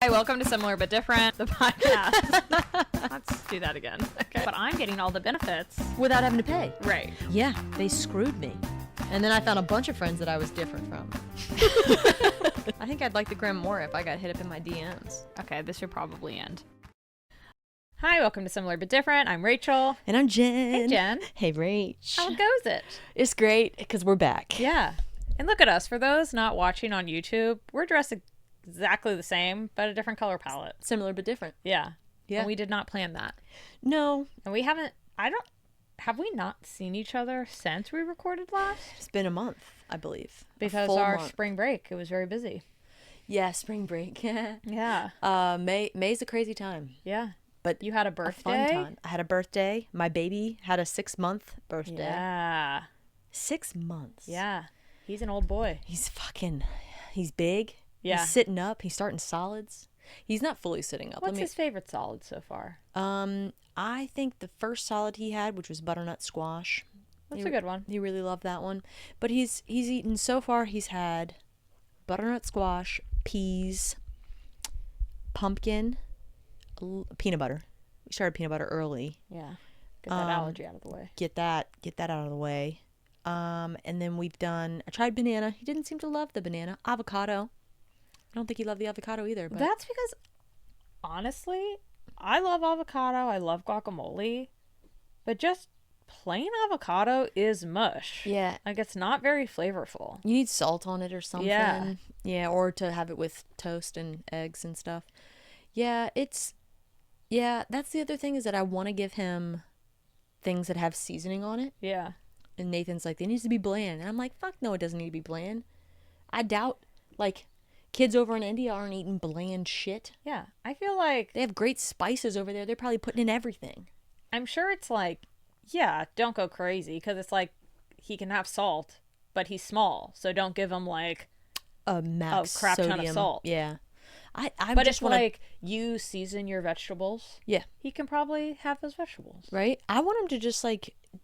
Hi, welcome to Similar But Different, the podcast. Let's do that again. Okay. But I'm getting all the benefits. Without having to pay. Right. Yeah, they screwed me. And then I found a bunch of friends that I was different from. I think I'd like the gram more if I got hit up in my DMs. Okay, this should probably end. Hi, welcome to Similar But Different. I'm Rachel. And I'm Jen. Hey, Jen. Hey, Rach. How goes it? It's great because we're back. Yeah. And look at us. For those not watching on YouTube, we're dressed exactly the same, but a different color palette. Similar but different. Yeah. Yeah. And we did not plan that. No. And we haven't, have we not seen each other since we recorded last? It's been a month, I believe. Because our spring break, it was very busy. Yeah, spring break. Yeah. May's a crazy time. Yeah. But you had a birthday? A fun time. I had a birthday. My baby had a 6-month birthday. Yeah. 6 months. Yeah. He's an old boy. He's big. Yeah. He's sitting up. He's starting solids. He's not fully sitting up. What's his favorite solid so far? I think the first solid he had, which was butternut squash. That's a good one. He really loved that one. But he's eaten so far. He's had butternut squash, peas, pumpkin, peanut butter. We started peanut butter early. Yeah. Get that allergy out of the way. Get that out of the way. And then I tried banana. He didn't seem to love the banana. Avocado. I don't think he loved the avocado either. But that's because, honestly, I love avocado. I love guacamole. But just plain avocado is mush. Yeah. Like, it's not very flavorful. You need salt on it or something. Yeah. Yeah, or to have it with toast and eggs and stuff. Yeah, that's the other thing is that I want to give him things that have seasoning on it. Yeah. And Nathan's like, it needs to be bland. And I'm like, fuck no, it doesn't need to be bland. I doubt, kids over in India aren't eating bland shit. Yeah. I feel like they have great spices over there. They're probably putting in everything. I'm sure it's yeah, don't go crazy. Because it's he can have salt, but he's small. So don't give him, a max crap sodium. ton of salt. Yeah. But if you season your vegetables, yeah, he can probably have those vegetables. Right? I want him to just,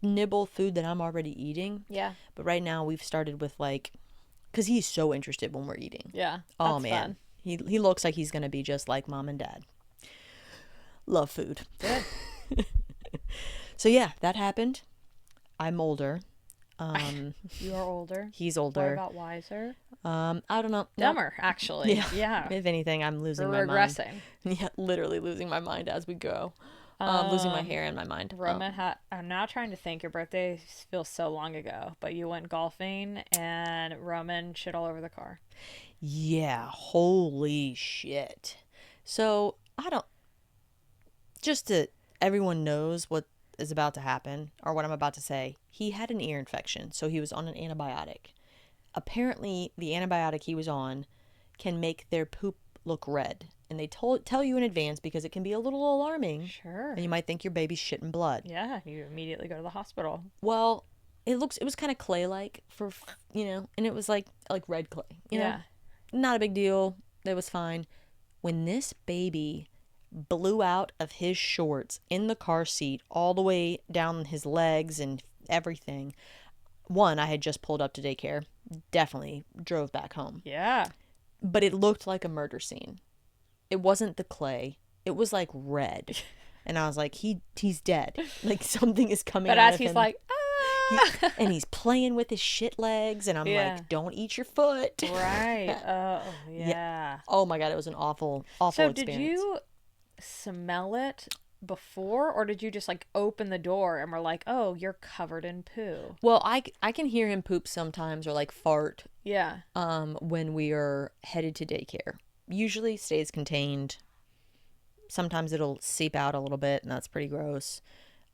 nibble food that I'm already eating. Yeah. But right now we've started with, because he's so interested when we're eating. Yeah. Oh, man. Fun. He looks like he's going to be just like mom and dad. Love food. Good. So, yeah, that happened. I'm older. You are older. He's older. What about wiser? I don't know. Dumber, actually. Yeah. If anything, I'm losing my mind. Regressing. Yeah, literally losing my mind as we go. Losing my hair and my mind. Roman I'm now trying to think. Your birthday feels so long ago, but you went golfing and Roman shit all over the car. Yeah, holy shit. So, just to everyone knows what is about to happen or what I'm about to say. He had an ear infection, so he was on an antibiotic. Apparently, the antibiotic he was on can make their poop look red. And they tell you in advance because it can be a little alarming. Sure. And you might think your baby's shitting blood. Yeah, you immediately go to the hospital. Well, it was kind of clay-like and it was like red clay. You know? Not a big deal. It was fine. When this baby blew out of his shorts in the car seat all the way down his legs and everything. One, I had just pulled up to daycare. Definitely drove back home. Yeah. But it looked like a murder scene. It wasn't the clay. It was red. And I was like, he's dead. Something is coming out of him. But as he's like, ah! And he's playing with his shit legs. And I'm like, don't eat your foot. Right. Oh, yeah. Oh, my God. It was an awful experience. So did you smell it before, or did you just open the door and were like, oh, you're covered in poo? Well, I can hear him poop sometimes or fart. Yeah. When we are headed to daycare. Usually stays contained. Sometimes it'll seep out a little bit, and that's pretty gross.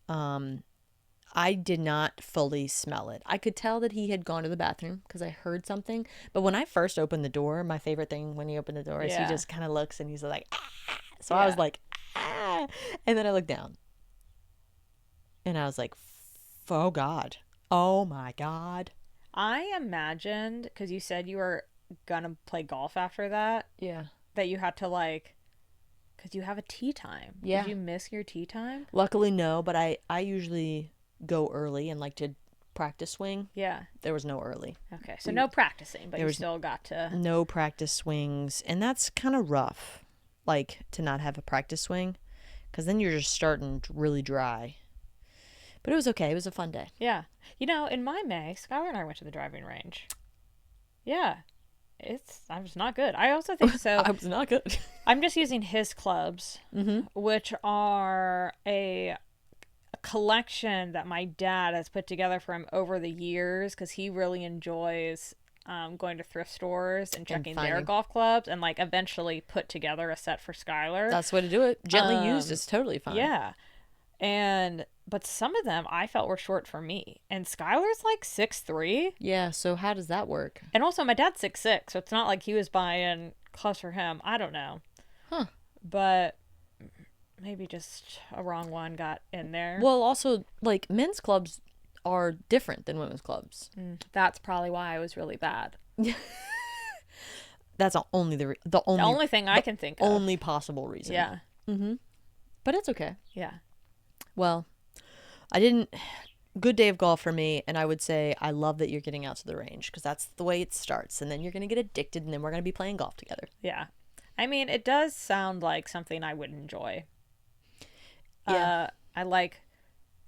I did not fully smell it. I could tell that he had gone to the bathroom because I heard something. But when I first opened the door, my favorite thing when you open the door is he just kind of looks and he's like, ah. So I was like, ah. And then I looked down. And I was like, oh, God. Oh, my God. I imagined, because you said you were going to play golf after that. Yeah. That you had to because you have a tea time. Yeah. Did you miss your tea time? Luckily, no. But I usually go early and like to practice swing. Yeah. There was no early. Okay. So no practicing, but you still got to. No practice swings. And that's kind of rough. like to not have a practice swing, because then you're just starting really dry. But it was okay. It was a fun day. Yeah. In my May, Skylar and I went to the driving range. Yeah. I was not good. I also think so. I was not good. I'm just using his clubs, which are a collection that my dad has put together for him over the years because he really enjoys going to thrift stores and checking their golf clubs and like eventually put together a set for Skylar. That's the way to do it. Gently used is totally fine. Yeah. But some of them I felt were short for me. And Skylar's like 6'3". Yeah, so how does that work? And also my dad's 6'6", so it's not like he was buying clubs for him. I don't know. Huh. But maybe just a wrong one got in there. Well, also, like, men's clubs are different than women's clubs. That's probably why I was really bad. That's the only thing I can think of. Only possible reason. Yeah. But it's okay. Yeah. Well, good day of golf for me, and I would say I love that you're getting out to the range, because that's the way it starts, and then you're going to get addicted, and then we're going to be playing golf together. Yeah. I mean, it does sound like something I would enjoy. Yeah. I like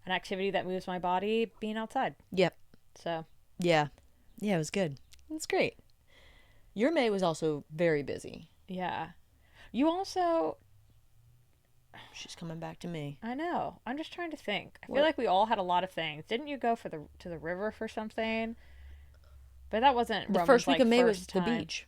an activity that moves my body being outside. Yep. So. Yeah. Yeah, it was good. It's great. Your May was also very busy. Yeah. You also... She's coming back to me. I know. I'm just trying to think. I feel like we all had a lot of things. Didn't you go to the river for something? But that wasn't the Roman's, first week like, of May first was time. the beach.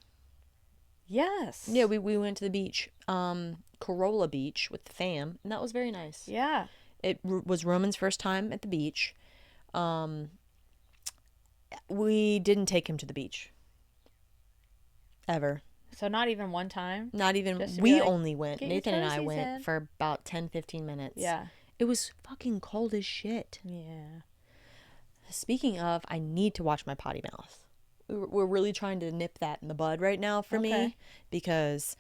Yes. Yeah, we went to the beach, Corolla Beach with the fam, and that was very nice. Yeah. It was Roman's first time at the beach. We didn't take him to the beach. Ever. So not even one time? Not even. We like, only went. Nathan and I went in. for about 10-15 minutes. Yeah. It was fucking cold as shit. Yeah. Speaking of, I need to watch my potty mouth. We're really trying to nip that in the bud right now for me, because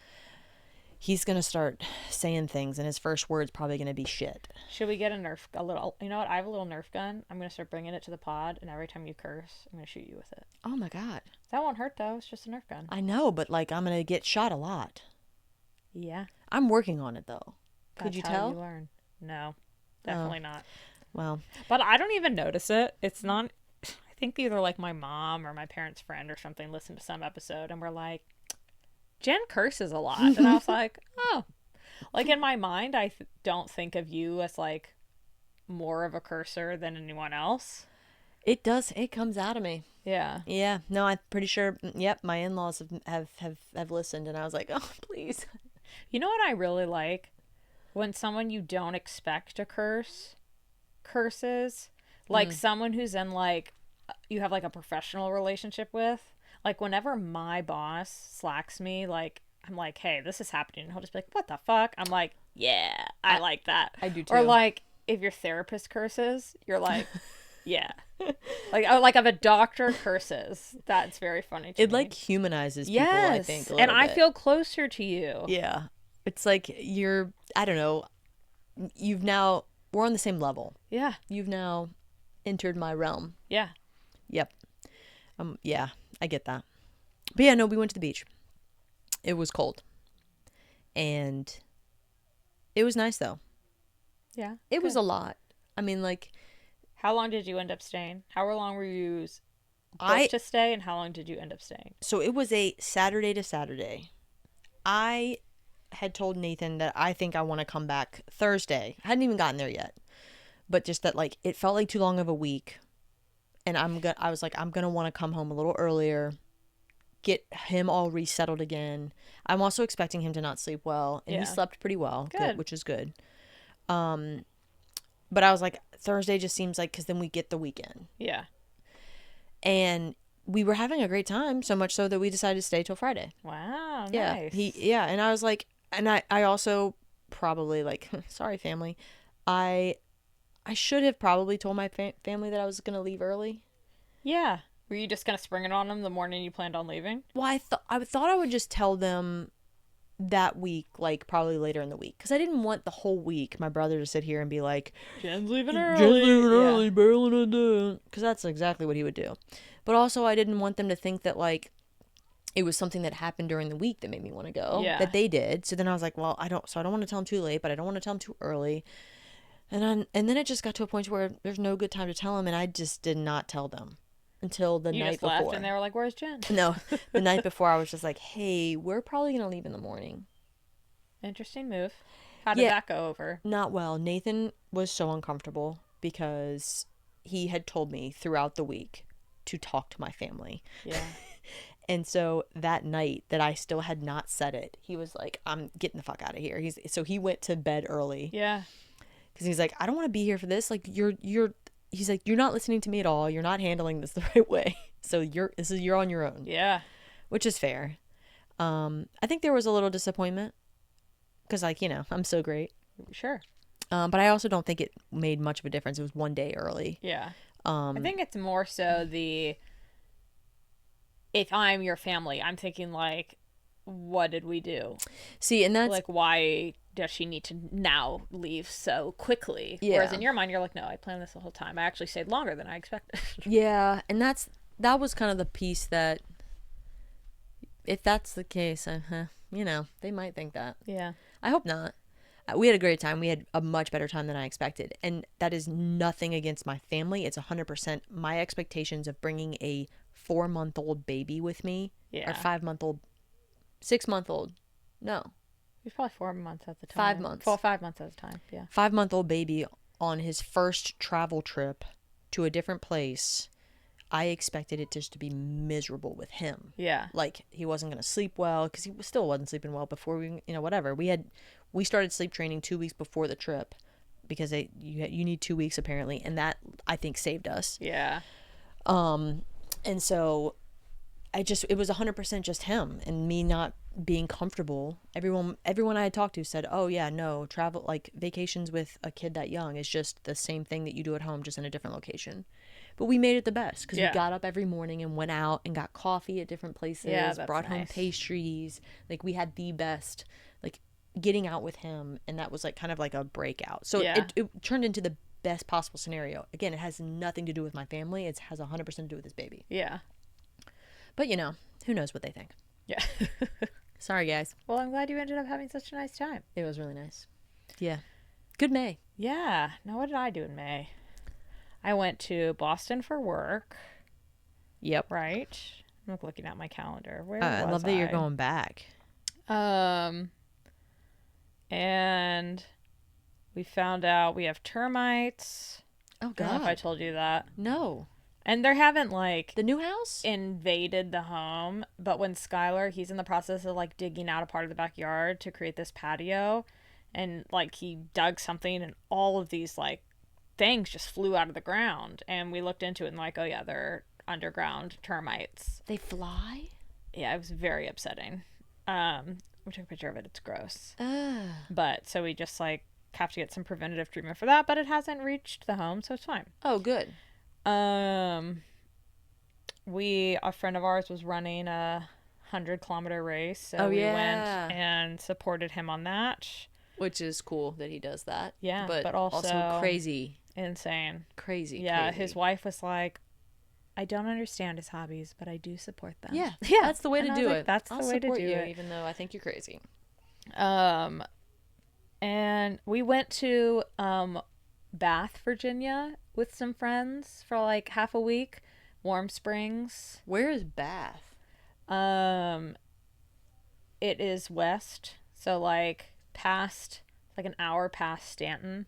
he's going to start saying things and his first word's probably going to be shit. Should we get a little, you know what? I have a little Nerf gun. I'm going to start bringing it to the pod, and every time you curse, I'm going to shoot you with it. Oh my God. That won't hurt though. It's just a Nerf gun. I know, but like I'm going to get shot a lot. Yeah. I'm working on it though. Could That's you how tell? You learn. No, definitely not. Well. But I don't even notice it. It's not, I think either like my mom or my parents' friend or something listened to some episode and were like, Jen curses a lot. And I was like, oh. Like in my mind, I don't think of you as like more of a cursor than anyone else. It does. It comes out of me. Yeah. Yeah. No, I'm pretty sure. Yep. My in-laws have listened, and I was like, oh, please. You know what I really like? When someone you don't expect to curses. Like someone who's in like, you have like a professional relationship with. Like whenever my boss slacks me, like I'm like, hey, this is happening. And he'll just be like, what the fuck? I'm like, yeah, I like that. I do too. Or like if your therapist curses, you're like, yeah. Like if a doctor curses, that's very funny to me. It like humanizes people, I think, a little and I bit. feel closer to you. Yeah. It's like I don't know, we're on the same level. Yeah. You've now entered my realm. Yeah. Yep. Yeah, I get that. But yeah, no, we went to the beach. It was cold. And it was nice though. Yeah. It was a lot. I mean, like, how long did you end up staying? How long were you booked to stay, and how long did you end up staying? So it was a Saturday to Saturday. I had told Nathan that I think I want to come back Thursday. I hadn't even gotten there yet. But just that, like, it felt like too long of a week. And I was like, I'm going to want to come home a little earlier, get him all resettled again. I'm also expecting him to not sleep well. And he slept pretty well, which is good. But I was like, Thursday just seems like, because then we get the weekend. Yeah. And we were having a great time, so much so that we decided to stay till Friday. Wow, yeah, nice. And I was like, and I also probably like, sorry family, I should have probably told my family that I was going to leave early. Yeah. Were you just going to spring it on them the morning you planned on leaving? Well, I thought I would just tell them that week, like probably later in the week, because I didn't want the whole week my brother to sit here and be like, Jen's leaving early, barely on that, because that's exactly what he would do. But also I didn't want them to think that like it was something that happened during the week that made me want to go, Yeah. that they did. So then I was like, well, I don't want to tell them too late, but I don't want to tell them too early. And then it just got to a point where there's no good time to tell them, and I just did not tell them until the You night just before. left and they were like, where's Jen? No, the night before I was just like, hey, we're probably going to leave in the morning. Interesting move. How did that go over? Not well. Nathan was so uncomfortable because he had told me throughout the week to talk to my family. Yeah. And so that night that I still had not said it, he was like, I'm getting the fuck out of here. So he went to bed early. Yeah. Because he's like, I don't want to be here for this. Like, he's like, you're not listening to me at all. You're not handling this the right way. So you're on your own. Yeah. Which is fair. I think there was a little disappointment because, like, I'm so great. Sure. But I also don't think it made much of a difference. It was one day early. Yeah. I think it's more so if I'm your family, I'm thinking like, what did we do? See, and that's like, why does she need to now leave so quickly? Yeah. Whereas in your mind, you're like, no, I planned this the whole time. I actually stayed longer than I expected. Yeah, and that was kind of the piece that, if that's the case, they might think that. Yeah. I hope not. We had a great time. We had a much better time than I expected. And that is nothing against my family. It's 100% my expectations of bringing a 4-month-old baby with me. Yeah. Or 5-month-old, 6-month-old. No. He was probably 4 months at the time. 5 months. 5 months at the time, yeah. 5-month-old baby on his first travel trip to a different place. I expected it just to be miserable with him. Yeah. Like, he wasn't going to sleep well because he still wasn't sleeping well before whatever. We started sleep training 2 weeks before the trip because you need 2 weeks apparently. And that, I think, saved us. Yeah. And so it was 100% just him and me not being comfortable. Everyone I had talked to said, oh yeah, no, travel, like vacations with a kid that young is just the same thing that you do at home, just in a different location. But we made it the best because we got up every morning and went out and got coffee at different places, brought home pastries. Like, we had the best, like, getting out with him. And that was like kind of like a breakout. So it turned into the best possible scenario. Again, it has nothing to do with my family. It has 100% to do with this baby. Yeah. But who knows what they think. Yeah. Sorry, guys. Well, I'm glad you ended up having such a nice time. It was really nice. Yeah. Good May. Yeah. Now, what did I do in May? I went to Boston for work. Yep. Right? I'm looking at my calendar. Where I love that you're going back. And we found out we have termites. Oh, God. I don't know if I told you that. No. And they haven't, like... The new house? Invaded the home. But when Skylar, he's in the process of, like, digging out a part of the backyard to create this patio. And, like, he dug something and all of these, like, things just flew out of the ground. And we looked into it and, like, oh, yeah, they're underground termites. They fly? Yeah, it was very upsetting. We took a picture of it. It's gross. But, so we just, like, have to get some preventative treatment for that. But it hasn't reached the home, so it's fine. Oh, good. A friend of ours was running a 100-kilometer race, so we went and supported him on that, which is cool that he does that. Yeah, but also crazy, insane, crazy. Yeah, his wife was like, "I don't understand his hobbies, but I do support them." Yeah, that's the way to do it. That's the way to do it, even though I think you're crazy. And we went to Bath, Virginia with some friends for like half a week. Warm Springs. Where is Bath? It is west, so like an hour past Stanton.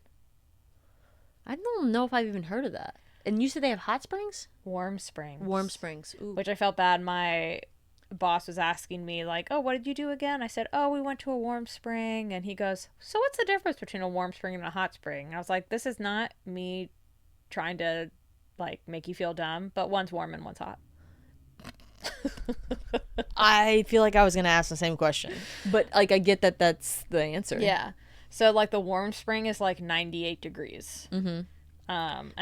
I don't know if I've even heard of that. And you said they have hot springs? Warm Springs. Ooh. Which I felt bad. My boss was asking me like, oh, what did you do again? I said, oh, we went to a warm spring. And he goes, so what's the difference between a warm spring and a hot spring? And I was like, this is not me trying to like make you feel dumb, but one's warm and one's hot. I feel like I was gonna ask the same question, but like I get that that's the answer. Yeah. So like the warm spring is like 98 degrees. Mm-hmm.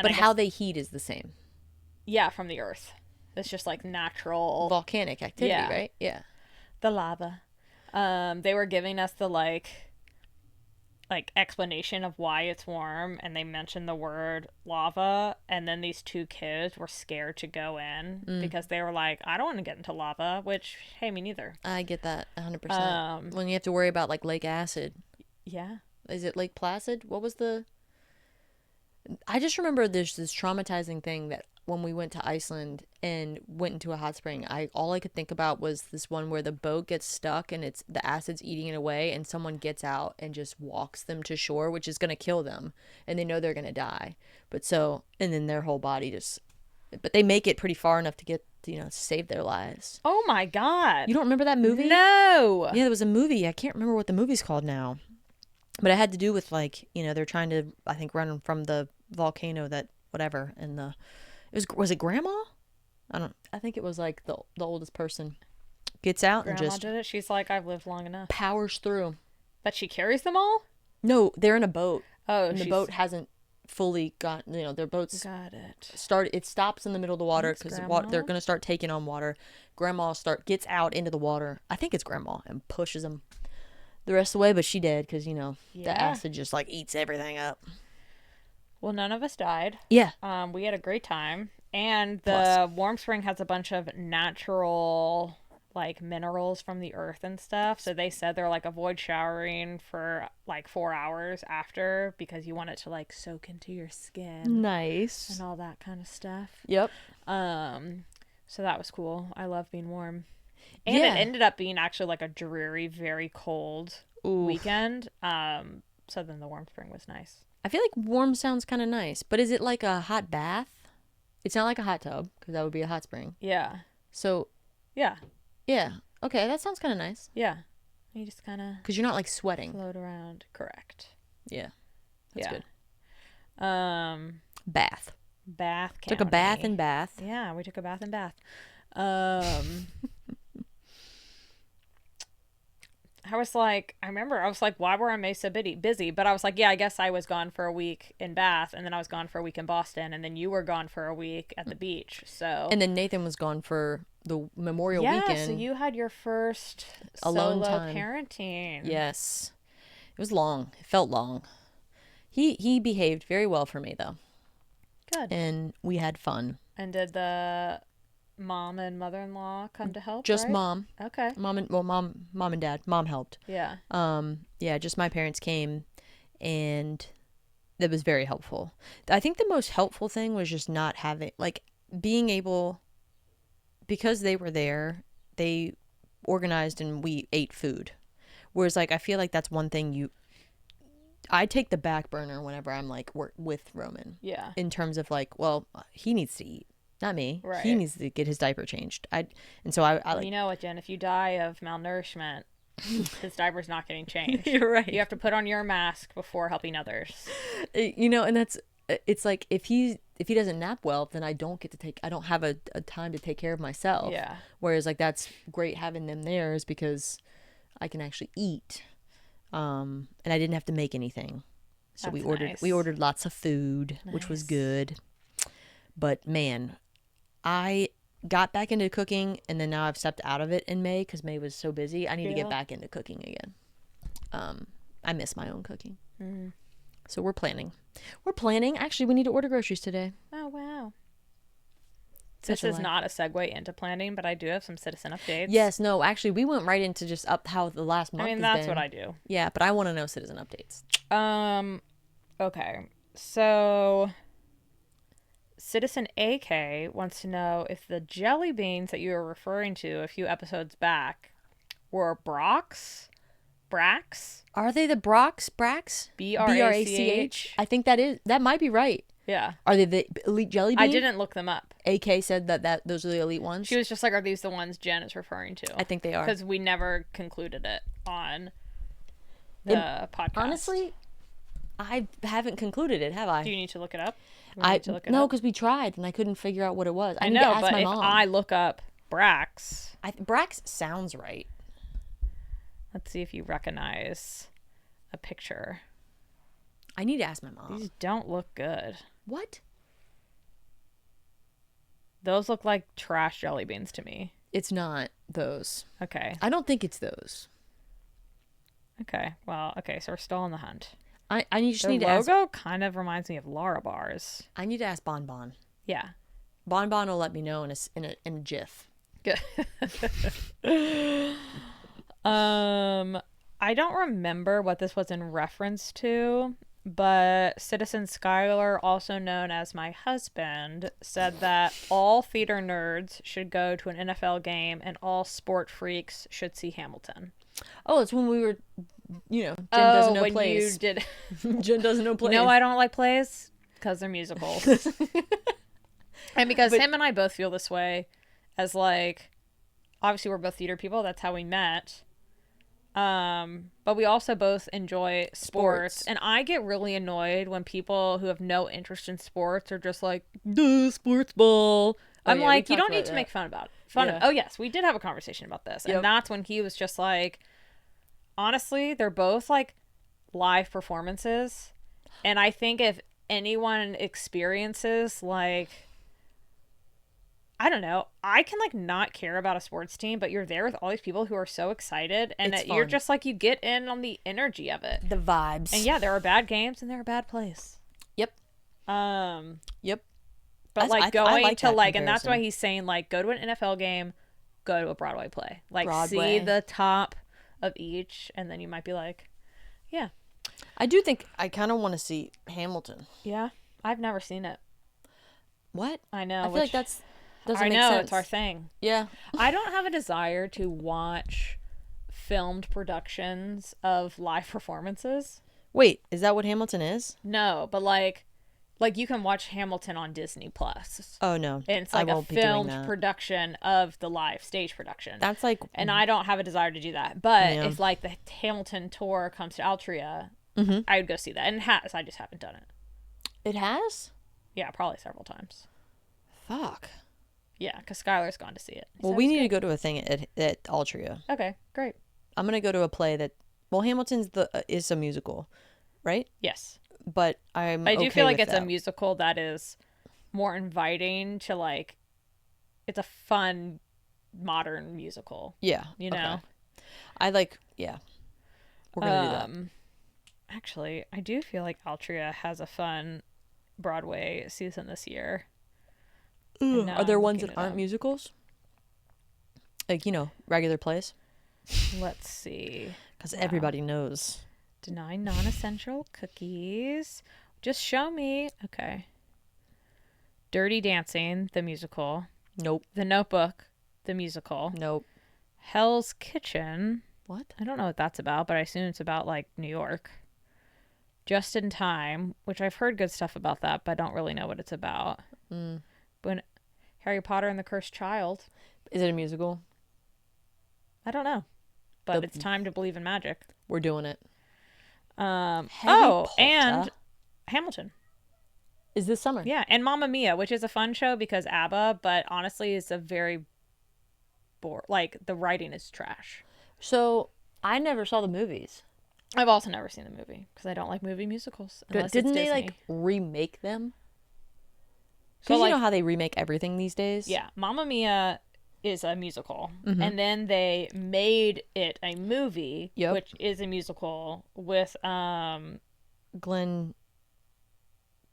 But how they heat is the same. Yeah, from the earth. It's just like natural volcanic activity, right? Yeah. The lava. They were giving us the like like explanation of why it's warm, and they mentioned the word lava, and then these two kids were scared to go in because they were like, I don't want to get into lava, which, hey, me neither. I get that 100%. When you have to worry about like Lake Acid. Yeah. Is it Lake Placid? What was the... I just remember there's this traumatizing thing that when we went to Iceland and went into a hot spring, all I could think about was this one where the boat gets stuck and it's the acid's eating it away, and someone gets out and just walks them to shore, which is going to kill them, and they know they're going to die. And then their whole body just... But they make it pretty far enough to get, to save their lives. Oh my God. You don't remember that movie? No. Yeah, there was a movie. I can't remember what the movie's called now. But it had to do with, like, they're trying to, I think, run from the volcano that, whatever, and was it Grandma? I think it was, like, the oldest person gets out Grandma and just did it. She's like, I've lived long enough. powers through. But she carries them all? No, they're in a boat. Oh, and the boat hasn't fully got, their boat's... Got it. It stops in the middle of the water because they're going to start taking on water. Grandma gets out into the water. I think it's Grandma, and pushes them the rest of the way, but she did because the acid just like eats everything up. Well, none of us died. Yeah. We had a great time, and the warm spring has a bunch of natural like minerals from the earth and stuff. So they said they're like, avoid showering for like 4 hours after because you want it to like soak into your skin. Nice. And all that kind of stuff. Yep. So that was cool. I love being warm. And it ended up being actually like a dreary, very cold weekend. So then the warm spring was nice. I feel like warm sounds kind of nice, but is it like a hot bath? It's not like a hot tub because that would be a hot spring. Yeah. So. Yeah. Yeah. Okay, that sounds kind of nice. Yeah. You just kind of. Because you're not like sweating. Float around. Correct. Yeah. That's good. Bath. Took a bath and bath. Yeah, we took a bath and bath. I remember I was like, why were I so busy? But I was like, yeah, I guess I was gone for a week in Bath, and then I was gone for a week in Boston, and then you were gone for a week at the beach. So. And then Nathan was gone for the Memorial weekend. Yeah, so you had your first alone solo time. Parenting. Yes. It was long. It felt long. He behaved very well for me, though. Good. And we had fun. And did the mom and mother-in-law come to help? Just right? mom. Okay. Mom and dad. Mom helped. Yeah. Yeah, just my parents came, and that was very helpful. I think the most helpful thing was just not having, like, being able, because they were there, they organized and we ate food. Whereas, like, I feel like that's one thing I take the back burner whenever I'm like with Roman. Yeah. In terms of like, well, he needs to eat, not me. Right. He needs to get his diaper changed. I like. You know what, Jen? If you die of malnourishment, his diaper's not getting changed. You're right. You have to put on your mask before helping others. And it's like if he doesn't nap well, then I don't have a time to take care of myself. Yeah. Whereas like that's great having them there is because I can actually eat. And I didn't have to make anything. So That's we ordered lots of food, Nice. which was good. But man, I got back into cooking, and then now I've stepped out of it in May because May was so busy. I need to get back into cooking again. I miss my own cooking. Mm. So we're planning. Actually, we need to order groceries today. Oh, wow. Such This is not a segue into planning, but I do have some citizen updates. Yes, no, actually, we went right into just up how the last month. I mean, has that's been. what I do. Yeah, but I want to know citizen updates. Okay. So, Citizen AK wants to know if the jelly beans that you were referring to a few episodes back were Brax? Are they the Brax? B-R-A-C-H? I think that might be right. Yeah. Are they the elite jelly bean? I didn't look them up. AK said that those are the elite ones. She was just like, are these the ones Jen is referring to? I think they are. Because we never concluded it on the podcast. Honestly, I haven't concluded it, have I? Do you need to look it up? No, because we tried and I couldn't figure out what it was. I need know, to ask but my if mom. I look up Brax, Brax sounds right. let's see if you recognize a picture. I need to ask my mom. These don't look good. What? Those look like trash jelly beans to me. It's not those. Okay. I don't think it's those. Okay. Well, okay. So we're still on the hunt. I just The need to ask. logo kind of reminds me of Lara bars. I need to ask Bon Bon. Yeah. Bon Bon will let me know in a GIF. Good. I don't remember what this was in reference to, but Citizen Skylar, also known as my husband, said that all theater nerds should go to an NFL game and all sport freaks should see Hamilton. Oh, it's when we were, Jen doesn't know when plays. you did. Jen doesn't know plays. You know why I don't like plays? Because they're musicals. And because him and I both feel this way, as like, obviously we're both theater people. That's how we met. But we also both enjoy sports. And I get really annoyed when people who have no interest in sports are just like, duh, sports ball. I'm like, you don't need to make fun about it. Oh, yes, we did have a conversation about this. Yep. And that's when he was just like, honestly, they're both like live performances. And I think if anyone experiences like, I don't know, I can like not care about a sports team, but you're there with all these people who are so excited, and you're just like, you get in on the energy of it, the vibes. And yeah, there are bad games and there are bad plays. Yep. Yep. But like going to like, and that's why he's saying like, go to an NFL game, go to a Broadway play, like see the top of each, and then you might be like, yeah. I do think I kind of want to see Hamilton. Yeah, I've never seen it. What? I know. I feel like that's doesn't make sense. It's our thing. Yeah. I don't have a desire to watch filmed productions of live performances. Wait, is that what Hamilton is? No, but like you can watch Hamilton on Disney Plus. Oh no. And it's like a filmed production of the live stage production. That's like, and I don't have a desire to do that. But if like the Hamilton tour comes to Altria, I would go see that. And it has. I just haven't done it. It has? Yeah, probably several times. Fuck. Yeah, because Skylar's gone to see it. Well, we need to go to a thing at Altria. Okay, great. I'm going to go to a play that, Hamilton's is a musical, right? Yes. But I do feel like it's a musical that is more inviting to like, it's a fun, modern musical. Yeah. You know? I like, yeah. We're going to do that. Actually, I do feel like Altria has a fun Broadway season this year. Are there ones that aren't musicals? Like, regular plays? Let's see. Because everybody knows. Deny non-essential cookies. Just show me. Okay. Dirty Dancing, the musical. Nope. The Notebook, the musical. Nope. Hell's Kitchen. What? I don't know what that's about, but I assume it's about, like, New York. Just in Time, which I've heard good stuff about that, but I don't really know what it's about. But Harry Potter and the Cursed Child. Is it a musical? I don't know. But it's time to believe in magic. We're doing it. And Hamilton. Is this summer? Yeah, and Mamma Mia, which is a fun show because ABBA, but honestly it's a very like the writing is trash. So, I never saw the movies. I've also never seen the movie because I don't like movie musicals. Didn't they like remake them? Because you know how they remake everything these days? Yeah. Mamma Mia is a musical. And then they made it a movie, which is a musical with Glenn...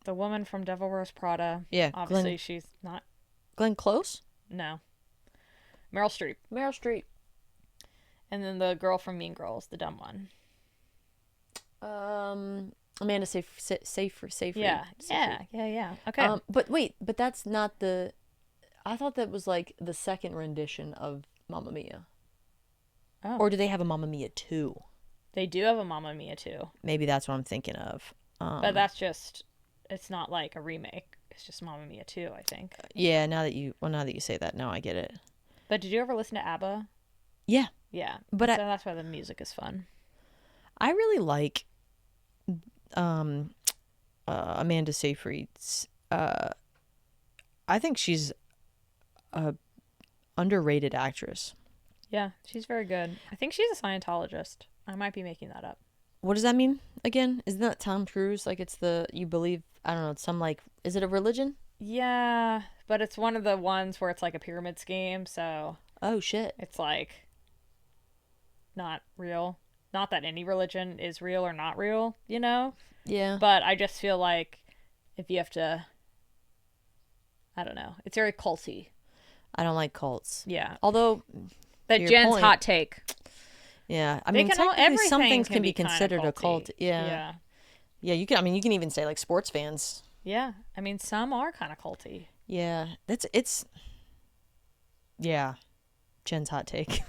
the woman from Devil Wears Prada. Yeah. Obviously, she's not... Glenn Close? No. Meryl Streep. And then the girl from Mean Girls, the dumb one. Amanda Seyfried. Yeah. Okay. But wait, that's not the... I thought that was like the second rendition of Mamma Mia. Oh. Or do they have a Mamma Mia 2? They do have a Mamma Mia 2. Maybe that's what I'm thinking of. But that's just... It's not like a remake. It's just Mamma Mia 2, I think. Yeah, now that you say that, now I get it. But did you ever listen to ABBA? Yeah. Yeah. But that's why the music is fun. I really like Amanda Seyfried's. I think she's a underrated actress. Yeah, she's very good. I think she's a Scientologist. I might be making that up. What does that mean again? Isn't that Tom Cruise? Like it's you believe, I don't know, it's some like, is it a religion? Yeah, but it's one of the ones where it's like a pyramid scheme, so. Oh, shit. It's like not real. not that any religion is real or not real, you know? Yeah. But I just feel like if you have to, I don't know. It's very culty. I don't like cults. Yeah. Although, That your Jen's point- hot take. yeah, I They mean, can all- technically some everything things can can be be kinda considered a culty. cult. Yeah. Yeah. Yeah, you can. I mean, you can even say like sports fans. Yeah. I mean, some are kind of culty. Yeah, it's. Yeah, Jen's hot take.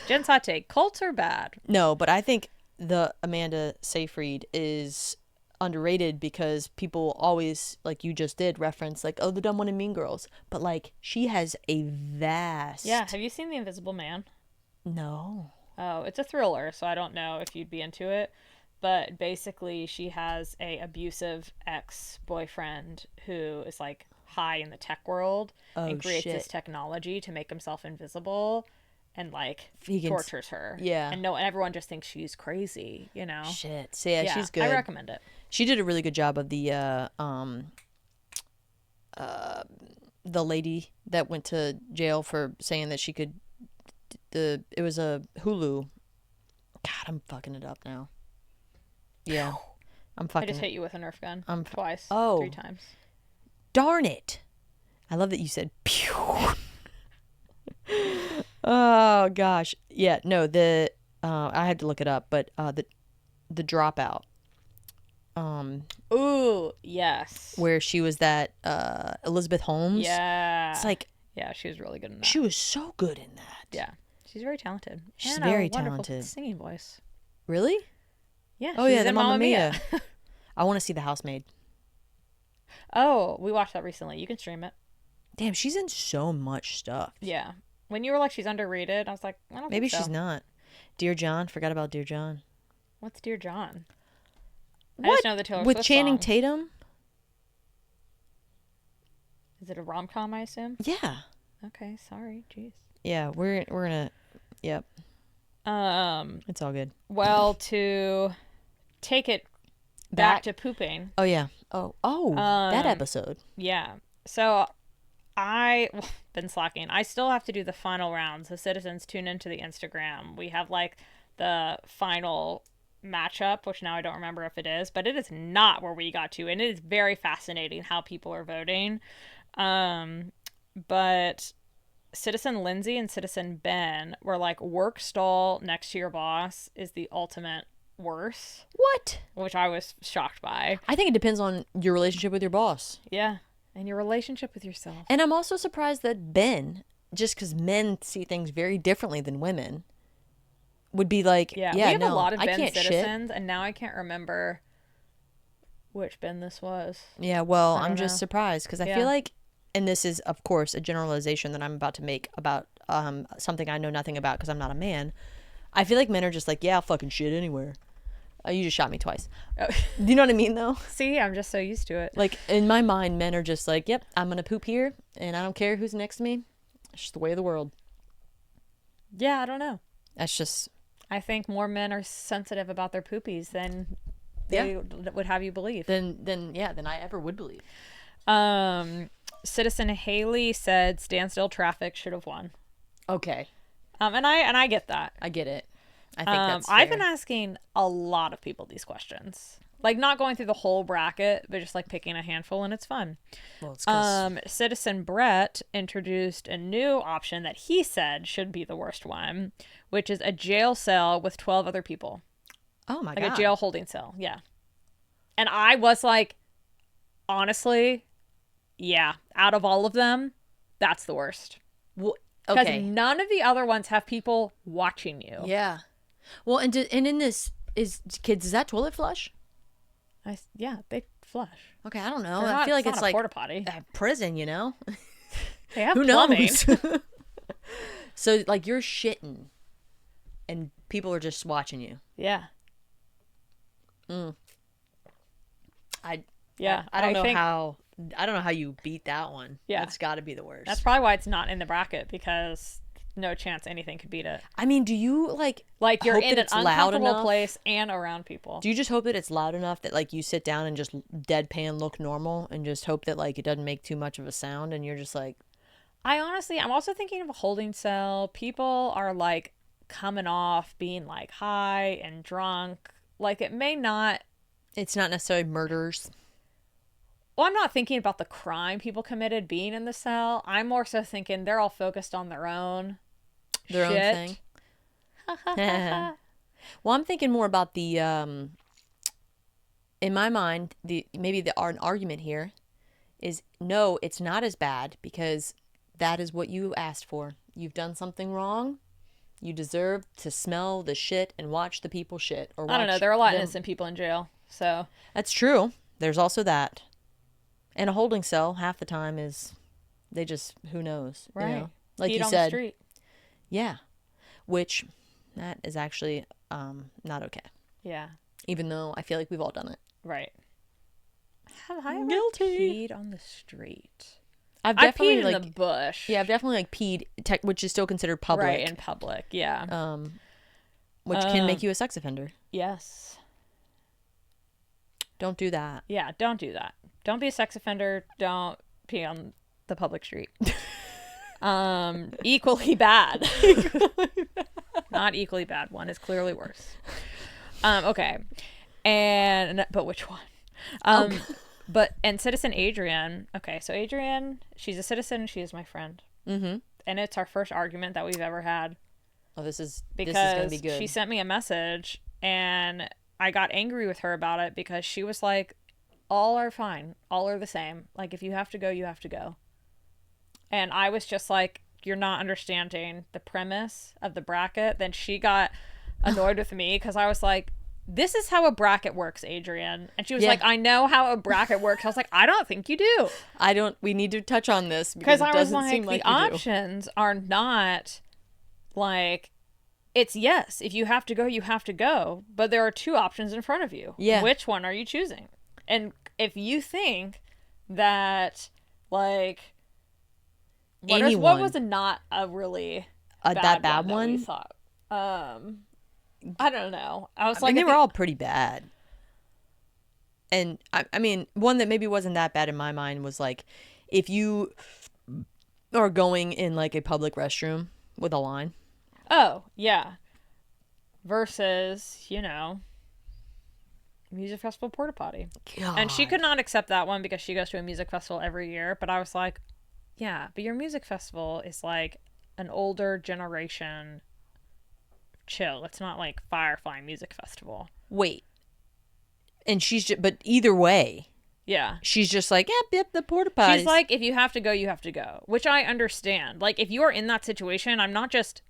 Jen's hot take. Cults are bad. No, but I think the Amanda Seyfried is underrated because people always, like you just did, reference like, oh, the dumb one in Mean Girls. But like, she has a vast. Yeah. Have you seen The Invisible Man? No. Oh, it's a thriller, so I don't know if you'd be into it. But basically, she has a abusive ex-boyfriend who is like high in the tech world Oh, and creates this shit. technology to make himself invisible and like He can- tortures her. yeah. And everyone just thinks she's crazy, you know. Shit. So yeah, Yeah, she's good. I recommend it. She did a really good job of the lady that went to jail for saying that she could. It was a Hulu. God, I'm fucking it up now. Yeah, I'm I fucking. just hit you with a Nerf gun twice, Oh. 3 times. Darn it! I love that you said pew. Oh gosh, yeah. No, I had to look it up, but the Dropout, Ooh, yes. where she was that Elizabeth Holmes. Yeah. It's like Yeah, she was really good in that. she was so good in that. Yeah. She's very talented. She's And very a wonderful talented. singing voice. Really? Yeah. Oh she yeah, was the in Mamma Mia. I want to see The Housemaid. Oh, we watched that recently. You can stream it. Damn, she's in so much stuff. Yeah. When you were like, she's underrated, I was like, I don't Maybe think so. she's not. Dear John, forgot about Dear John. What's Dear John? I What? just know the Taylor With Swift Channing song. Tatum? Is it a rom-com, I assume? Yeah. Okay, sorry. Jeez. Yeah, we're gonna. Yep, Um, it's all good. well, to take it back to pooping. Oh yeah. Oh, that episode. Yeah. So I been slacking. I still have to do the final rounds. The citizens tune into the Instagram. We have like the final matchup, which now I don't remember if it is, but it is not where we got to, and it is very fascinating how people are voting. But Citizen Lindsay and Citizen Ben were like, work stall next to your boss is the ultimate worse, What? which I was shocked by. I think it depends on your relationship with your boss. Yeah. And your relationship with yourself. And I'm also surprised that Ben, just because men see things very differently than women, would be like, Yeah, yeah, we have no, a lot of I Ben can't shit. citizens, and now I can't remember which Ben this was. Yeah, well, I I'm don't just know. surprised because I Yeah. feel like, and this is, of course, a generalization that I'm about to make about something I know nothing about because I'm not a man. I feel like men are just like, yeah, I'll fucking shit anywhere. You just shot me twice. Oh. Do you know what I mean, though? See, I'm just so used to it. Like, in my mind, men are just like, yep, I'm going to poop here, and I don't care who's next to me. It's just the way of the world. Yeah, I don't know. That's just, I think more men are sensitive about their poopies than they would have you believe. then I ever would believe. Citizen Haley said standstill traffic should have won. Okay. And I get that. I get it. I think that's I've fair. been asking a lot of people these questions. Like, not going through the whole bracket, but just like picking a handful, and it's fun. Well, it's 'cause- Citizen Brett introduced a new option that he said should be the worst one, which is a jail cell with 12 other people. oh my Like God. a jail holding cell. Yeah. And I was like, honestly, yeah, out of all of them, that's the worst. Well, Because okay. none of the other ones have people watching you. Yeah. Well, and in this, kids, is that toilet flush? Yeah, they flush. Okay, I don't know. They're I not- feel like not it's a like porta potty. a prison, you know? They have Who plumbing. knows? So, like, you're shitting, and people are just watching you. Yeah. I Yeah. I don't know think how. I don't know how you beat that one. Yeah. That's got to be the worst. that's probably why it's not in the bracket, because no chance anything could beat it. I mean, do you like Like, you're hope in that an it's loud uncomfortable enough? place and around people. Do you just hope that it's loud enough that like you sit down and just deadpan look normal and just hope that like it doesn't make too much of a sound and you're just like, I'm also thinking of a holding cell. People are like coming off being like high and drunk. Like it may not. It's not necessarily murders. Well, I'm not thinking about the crime people committed being in the cell. I'm more so thinking they're all focused on their own Their shit. own thing. Well, I'm thinking more about the, in my mind, an argument here is no, it's not as bad because that is what you asked for. You've done something wrong. You deserve to smell the shit and watch the people shit. Or I don't know. There are a lot of them. innocent people in jail. So That's true. There's also that. And a holding cell, half the time, is they just, who knows? right, You know? Like Peed you on said. the street. Yeah. Which, that is actually not okay. Yeah. Even though I feel like we've all done it. Right. Have I ever Guilty. peed on the street? I've I definitely peed in like the bush. yeah, I've definitely like peed, which is still considered public. Right, in public. Yeah. Which can make you a sex offender. Yes. Don't do that. Yeah, don't do that. Don't be a sex offender. Don't pee on the public street. Equally bad. Not equally bad. One is clearly worse. Okay. But which one? And Citizen Adrian. Okay, so Adrian, she's a citizen. She is my friend. Mm-hmm. And it's our first argument that we've ever had. Oh, this is Because gonna be good. she sent me a message and I got angry with her about it because she was like, all are fine. All are the same. Like, if you have to go, you have to go. And I was just like, you're not understanding the premise of the bracket. Then she got annoyed with me because I was like, this is how a bracket works, Adrian. And she was like, I know how a bracket works. I was like, I don't think you do. We need to touch on this because it I doesn't was like, seem like the you do. options are not like, it's yes, if you have to go, you have to go. But there are two options in front of you. Yeah. Which one are you choosing? And if you think that, like, what was not a really bad one? that we thought? I don't know. I was I like, mean, they were all pretty bad. And I mean, one that maybe wasn't that bad in my mind was like, if you are going in like a public restroom with a line. Oh, yeah. Versus, music festival porta potty. God. And she could not accept that one because she goes to a music festival every year. But I was like, yeah, but your music festival is like an older generation chill. It's not like Firefly Music Festival. Wait. And she's just, but either way. Yeah. She's just like, yep, the porta potties. She's like, if you have to go, you have to go. Which I understand. Like, if you are in that situation, I'm not just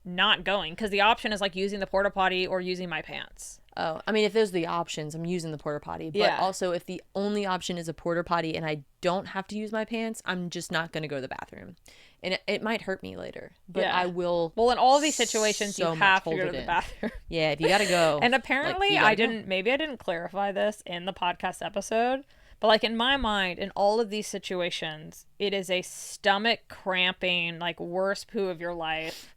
not going. Because the option is like using the porta potty or using my pants. Oh, I mean, if there's the options, I'm using the porta potty. But also, if the only option is a porta potty and I don't have to use my pants, I'm just not going to go to the bathroom. And it might hurt me later, but I will. Well, in all of these situations, you have to go to the bathroom. Yeah, if you got to go. And apparently, maybe I didn't clarify this in the podcast episode, but like in my mind, in all of these situations, it is a stomach cramping, like worst poo of your life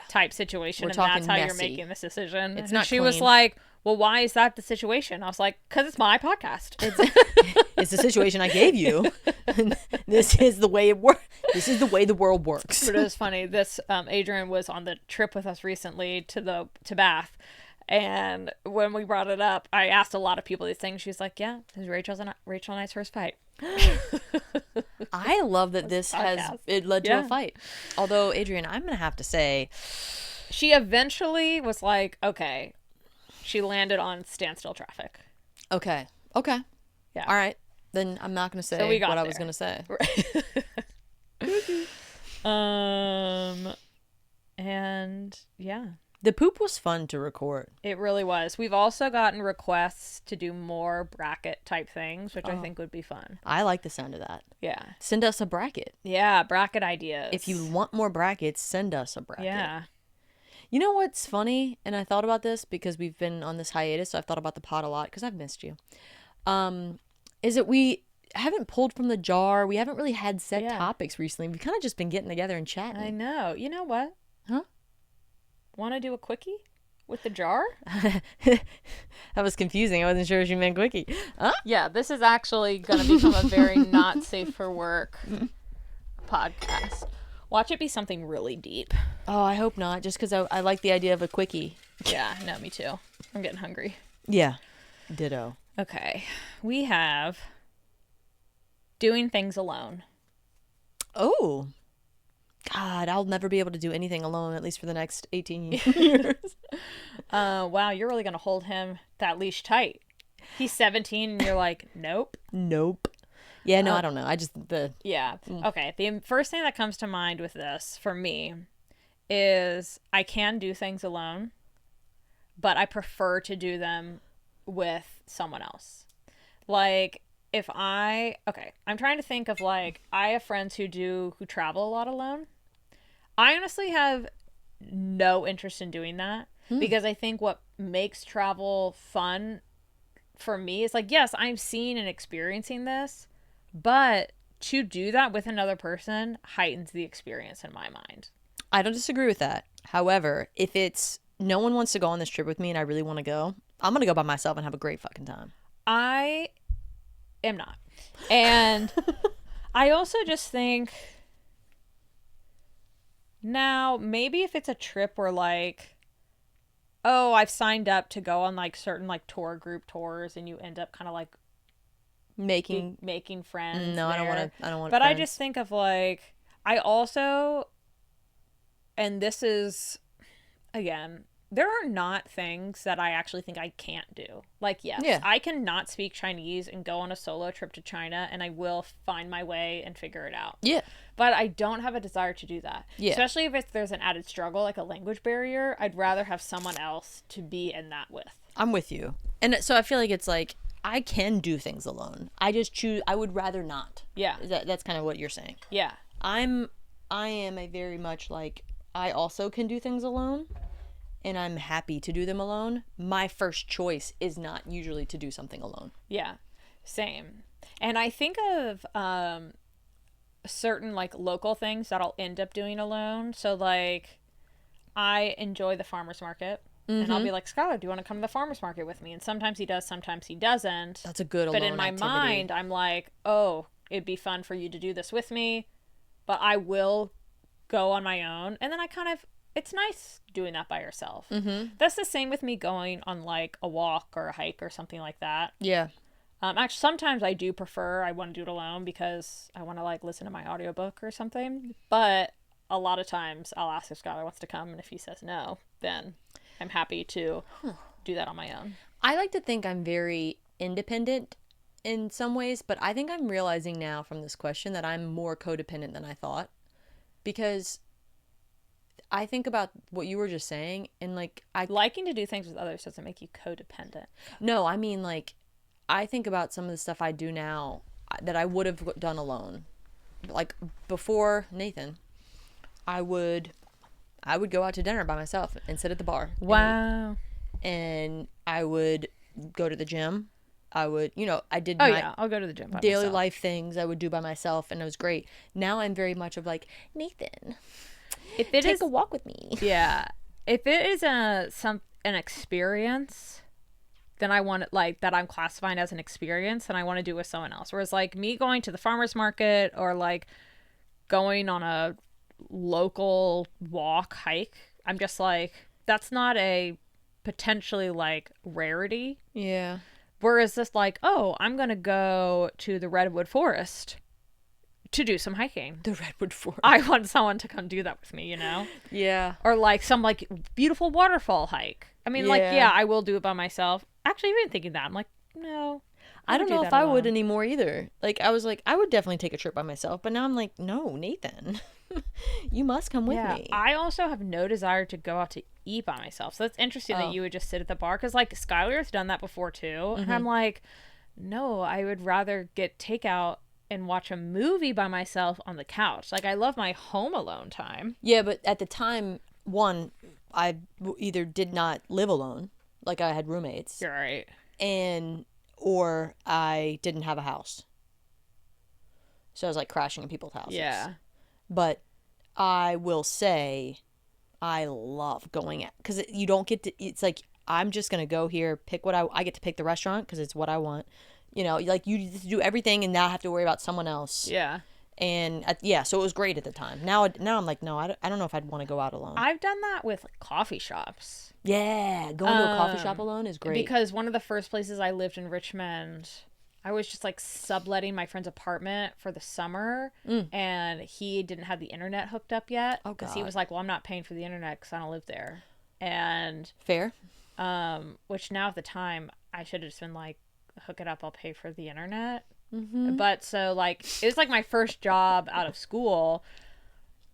type situation. And that's how you're making this decision. It's not She was like, well, why is that the situation? I was like, because it's my podcast. It's the situation I gave you. This is the way it works. This is the way the world works. But it was funny. This Adrian was on the trip with us recently to Bath, and when we brought it up, I asked a lot of people these things. She's like, "Yeah, this is Rachel and I's first fight." I love that it led to a fight. Although, Adrian, I'm gonna have to say, she eventually was like, "Okay." She landed on standstill traffic. Okay. Yeah. All right. Then I'm not going to say what I was going to say. And yeah. The poop was fun to record. It really was. We've also gotten requests to do more bracket type things, which I think would be fun. I like the sound of that. Yeah. Send us a bracket. Yeah, bracket ideas. If you want more brackets, send us a bracket. Yeah. You know what's funny? And I thought about this because we've been on this hiatus, so I've thought about the pod a lot because I've missed you. Is that we haven't pulled from the jar. We haven't really had set topics recently. We've kind of just been getting together and chatting. I know. You know what? Huh? Want to do a quickie with the jar? That was confusing. I wasn't sure if you meant quickie. Huh? Yeah, this is actually going to become a very not safe for work podcast. Watch it be something really deep. Oh, I hope not. Just because I like the idea of a quickie. Yeah, no, me too. I'm getting hungry. Yeah. Ditto. Okay. We have doing things alone. Oh. God, I'll never be able to do anything alone, at least for the next 18 years. Wow, you're really going to hold him that leash tight. He's 17 and you're like, nope. Nope. Yeah, no, I don't know. I just, Yeah. Okay. The first thing that comes to mind with this for me is I can do things alone, but I prefer to do them with someone else. Like, I'm trying to think of like, I have friends who travel a lot alone. I honestly have no interest in doing that because I think what makes travel fun for me is like, yes, I'm seeing and experiencing this, but to do that with another person heightens the experience in my mind. I don't disagree with that. However, if it's no one wants to go on this trip with me and I really want to go, I'm going to go by myself and have a great fucking time. I am not. And I also just think now, maybe if it's a trip where like, oh, I've signed up to go on like certain like tour group tours and you end up kind of like making friends. No, there. I don't want But friends. I just think of like, I also, and this is, again, there are not things that I actually think I can't do. Like, yes, Yeah. I cannot speak Chinese and go on a solo trip to China and I will find my way and figure it out. Yeah. But I don't have a desire to do that. Yeah. Especially if there's an added struggle, like a language barrier. I'd rather have someone else to be in that with. I'm with you. And so I feel like it's like, I can do things alone. I just choose, I would rather not. Yeah. That's kind of what you're saying. Yeah. I am a very much like, I also can do things alone. And I'm happy to do them alone. My first choice is not usually to do something alone. Yeah, same. And I think of certain like local things that I'll end up doing alone. So like, I enjoy the farmer's market. And I'll be like, Skylar, do you want to come to the farmer's market with me? And sometimes he does, sometimes he doesn't. That's a good alone But in my activity. mind, I'm like, oh, it'd be fun for you to do this with me. But I will go on my own. And then it's nice doing that by yourself. That's the same with me going on like a walk or a hike or something like that. Yeah. Actually, sometimes I do prefer, I want to do it alone because I want to like listen to my audiobook or something. But a lot of times I'll ask if Skylar wants to come. And if he says no, then I'm happy to do that on my own. I like to think I'm very independent in some ways, but I think I'm realizing now from this question that I'm more codependent than I thought. Because I think about what you were just saying, and like Liking to do things with others doesn't make you codependent. No, I mean like I think about some of the stuff I do now that I would have done alone. Like before Nathan, I would go out to dinner by myself and sit at the bar. Wow. And I would go to the gym. I would, I did I'll go to the gym by daily myself. life things I would do by myself, and it was great. Now I'm very much of like, Nathan, If it take is a walk with me. Yeah. If it is an experience, then I want it like that I'm classifying as an experience and I want to do it with someone else. Whereas like me going to the farmer's market or like going on a local walk, hike, I'm just like, that's not a potentially like rarity. Yeah. Whereas this like, oh, I'm going to go to the redwood forest to do some hiking. The redwood forest. I want someone to come do that with me, Yeah. Or like some like beautiful waterfall hike. I mean, like, Yeah. yeah, I will do it by myself. Actually, even thinking that, I'm like, no. I don't do know that if I would alone. anymore either. Like I was like, I would definitely take a trip by myself, but now I'm like, no, Nathan, you must come with me. I also have no desire to go out to eat by myself. So it's interesting that you would just sit at the bar because like Skylar's done that before too. And I'm like, no, I would rather get takeout and watch a movie by myself on the couch. Like I love my home alone time. Yeah, but at the time, I either did not live alone, like I had roommates, You're right. or I didn't have a house. So I was like crashing in people's houses. Yeah. But I will say I love going out because you don't get to, it's like, I'm just going to go here, pick what I get to pick the restaurant because it's what I want. Like you just do everything and not have to worry about someone else. Yeah. And so it was great at the time. Now I'm like, no, I don't know if I'd want to go out alone. I've done that with like, coffee shops. Yeah, going to a coffee shop alone is great. Because one of the first places I lived in Richmond, I was just like subletting my friend's apartment for the summer, and he didn't have the internet hooked up yet. Oh, because he was like, well, I'm not paying for the internet because I don't live there. And fair. Which now at the time I should have just been like, hook it up, I'll pay for the internet. But so like it was like my first job out of school,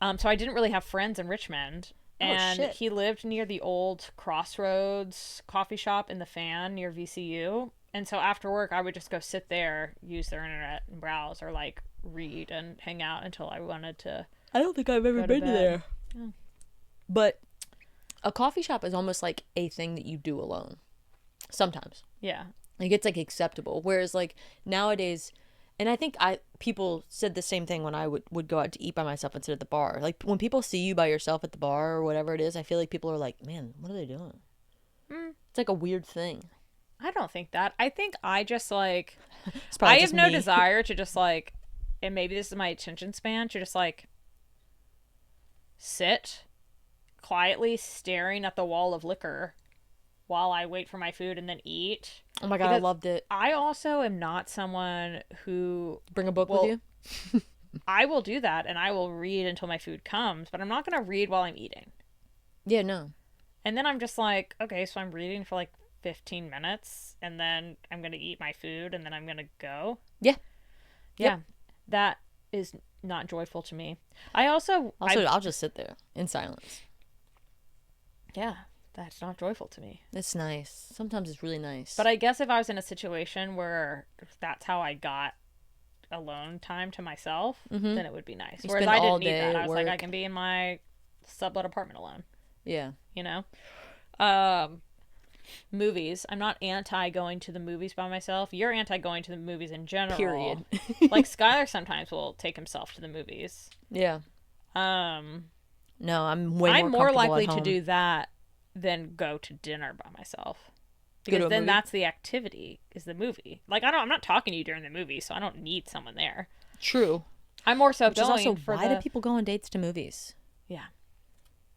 so I didn't really have friends in Richmond, and he lived near the old Crossroads coffee shop in the Fan near VCU, and so after work I would just go sit there, use their internet and browse, or like read and hang out until I wanted to. I don't think I've ever been to there. Oh. But a coffee shop is almost like a thing that you do alone sometimes. Yeah. Like, it's like acceptable. Whereas like nowadays, and I think people said the same thing when I would go out to eat by myself and sit at the bar. Like, when people see you by yourself at the bar or whatever it is, I feel like people are like, man, what are they doing? It's like a weird thing. I don't think that. I think I just like, I have no desire to just like, and maybe this is my attention span, to just like sit quietly staring at the wall of liquor while I wait for my food and then eat. Oh my God, I loved it. I also am not someone who... Bring a book with you? I will do that, and I will read until my food comes, but I'm not going to read while I'm eating. Yeah, no. And then I'm just like, okay, so I'm reading for like 15 minutes, and then I'm going to eat my food, and then I'm going to go. Yeah. Yeah. Yep. That is not joyful to me. I'll just sit there in silence. Yeah. That's not joyful to me. It's nice. Sometimes it's really nice. But I guess if I was in a situation where that's how I got alone time to myself, then it would be nice. Whereas I didn't need that. I was like, I can be in my sublet apartment alone. Yeah. You know? Movies. I'm not anti going to the movies by myself. You're anti going to the movies in general. Period. Like, Skylar sometimes will take himself to the movies. Yeah. No, I'm I'm more likely to do that than go to dinner by myself, because then that's the activity, is the movie. Like, I'm not talking to you during the movie, so I don't need someone there. True. I'm more so going also, for why do people go on dates to movies? Yeah.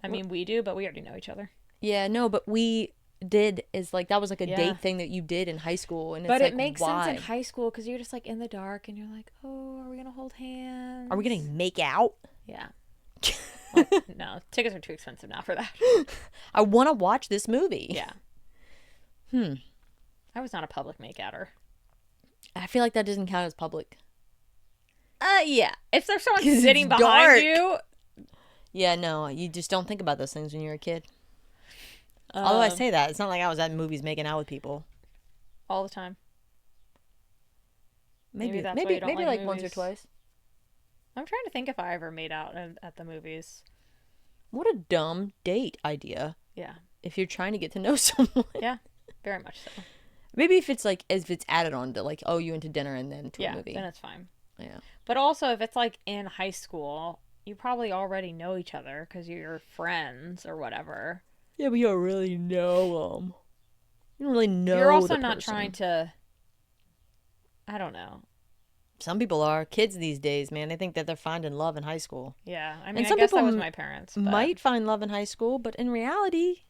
I mean, we do, but we already know each other. Yeah, no, but we did, is like, that was like a date thing that you did in high school, and it's but like, it makes sense in high school, because you're just like in the dark and you're like, oh, are we gonna hold hands? Are we gonna make out? Yeah. Well, no, tickets are too expensive now for that. I want to watch this movie. Yeah. I was not a public makeouter. I feel like that doesn't count as public. Yeah. If there's someone sitting behind you. Yeah, no, you just don't think about those things when you're a kid. Although I say that, it's not like I was at movies making out with people. All the time. Maybe that's why you don't like movies. once or twice. I'm trying to think if I ever made out at the movies. What a dumb date idea. Yeah. If you're trying to get to know someone. Yeah, very much so. Maybe if it's like, if it's added on to like, oh, you went to dinner and then to a movie. Then it's fine. Yeah. But also, if it's like in high school, you probably already know each other because you're friends or whatever. Yeah, but you don't really know them. You don't really know. You're also not trying to, I don't know. Some people are. Kids these days, man, they think that they're finding love in high school. Yeah, I mean, I guess that was my parents. But... might find love in high school, but in reality,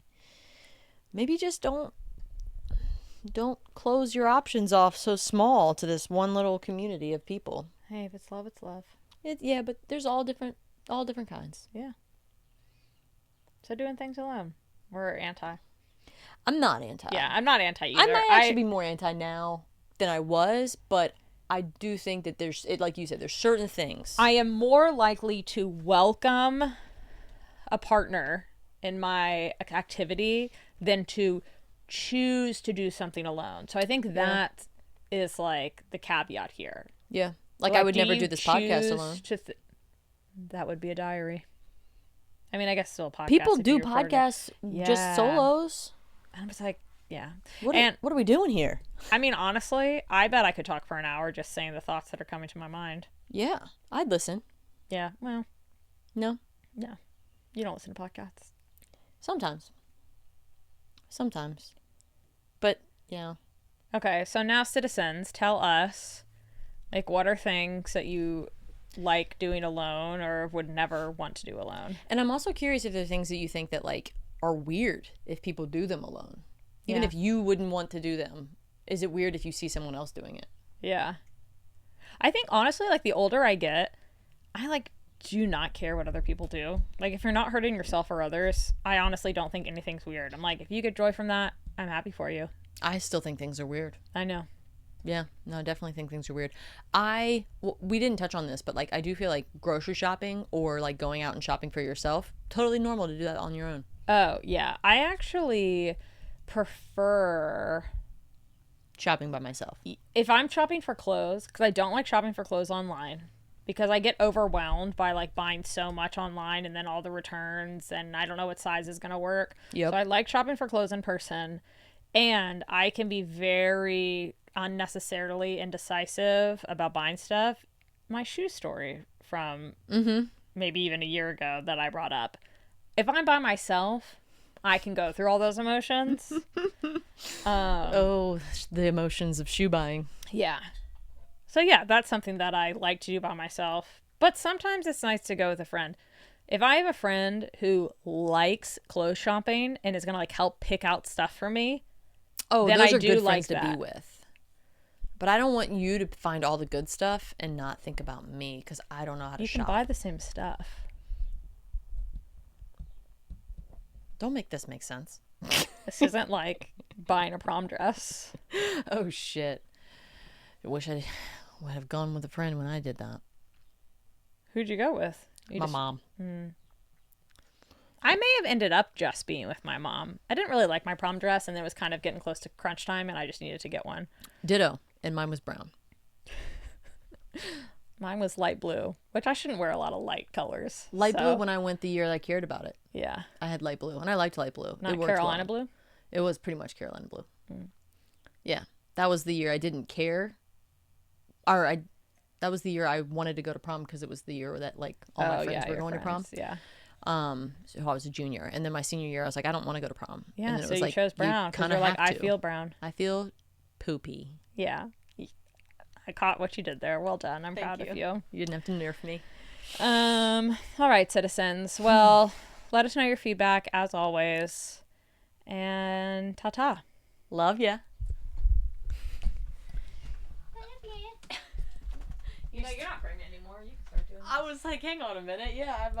maybe just don't close your options off so small to this one little community of people. Hey, if it's love, it's love. Yeah, but there's all different kinds. Yeah. So doing things alone, we're anti. I'm not anti. Yeah, I'm not anti either. I might actually be more anti now than I was, but I do think that like you said, there's certain things. I am more likely to welcome a partner in my activity than to choose to do something alone. So I think that is like the caveat here. Yeah. Like I would never do this podcast alone. That would be a diary. I mean, I guess still a podcast. People do podcasts just solos. I'm just like, yeah. What are we doing here? I mean, honestly, I bet I could talk for an hour just saying the thoughts that are coming to my mind. Yeah, I'd listen. Yeah, well. No. You don't listen to podcasts. Sometimes. But, yeah. Okay, so now citizens, tell us, like, what are things that you like doing alone or would never want to do alone. And I'm also curious if there are things that you think that like are weird if people do them alone. Even Yeah. if you wouldn't want to do them, is it weird if you see someone else doing it? Yeah. I think honestly, like the older I get, I like do not care what other people do. Like if you're not hurting yourself or others, I honestly don't think anything's weird. I'm like, if you get joy from that, I'm happy for you. I still think things are weird. I know. Yeah, no, I definitely think things are weird. We didn't touch on this, but like I do feel like grocery shopping or like going out and shopping for yourself, totally normal to do that on your own. Oh, yeah. I actually prefer Shopping by myself. if I'm shopping for clothes, because I don't like shopping for clothes online because I get overwhelmed by like buying so much online and then all the returns and I don't know what size is going to work. Yep. So I like shopping for clothes in person, and I can be very unnecessarily indecisive about buying stuff. My shoe story from maybe even a year ago that I brought up. If I'm by myself, I can go through all those emotions. Oh, the emotions of shoe buying. Yeah. So yeah, that's something that I like to do by myself. But sometimes it's nice to go with a friend. If I have a friend who likes clothes shopping and is gonna like help pick out stuff for me, Oh, then those I are do good like friends to be that. with. But I don't want you to find all the good stuff and not think about me because I don't know how to You can shop. buy the same stuff. Don't make this make sense. This isn't like buying a prom dress. Oh shit! I wish I would have gone with a friend when I did that. Who'd you go with? My mom. I may have ended up just being with my mom. I didn't really like my prom dress, and it was kind of getting close to crunch time, and I just needed to get one. Ditto, and mine was brown. Mine was light blue, which I shouldn't wear a lot of light colors. Light so, blue when I went the year I cared about it. Yeah. I had light blue, and I liked light blue. Not It worked Carolina well. blue? It was pretty much Carolina blue. Yeah, that was the year I didn't care. That was the year I wanted to go to prom because it was the year that like all my friends were your going to prom. friends, Yeah. So I was a junior, and then my senior year I was like, I don't want to go to prom. Yeah, and then it so was you like, chose brown because kinda you're like, have I to. feel brown. I feel poopy. Yeah. I caught what you did there. Well done. I'm proud of you. You didn't have to nerf me. All right, citizens. Well, let us know your feedback as always. And ta-ta. Love ya. You know, you're not pregnant anymore. You can start doing I was like, hang on a minute. Yeah, I'm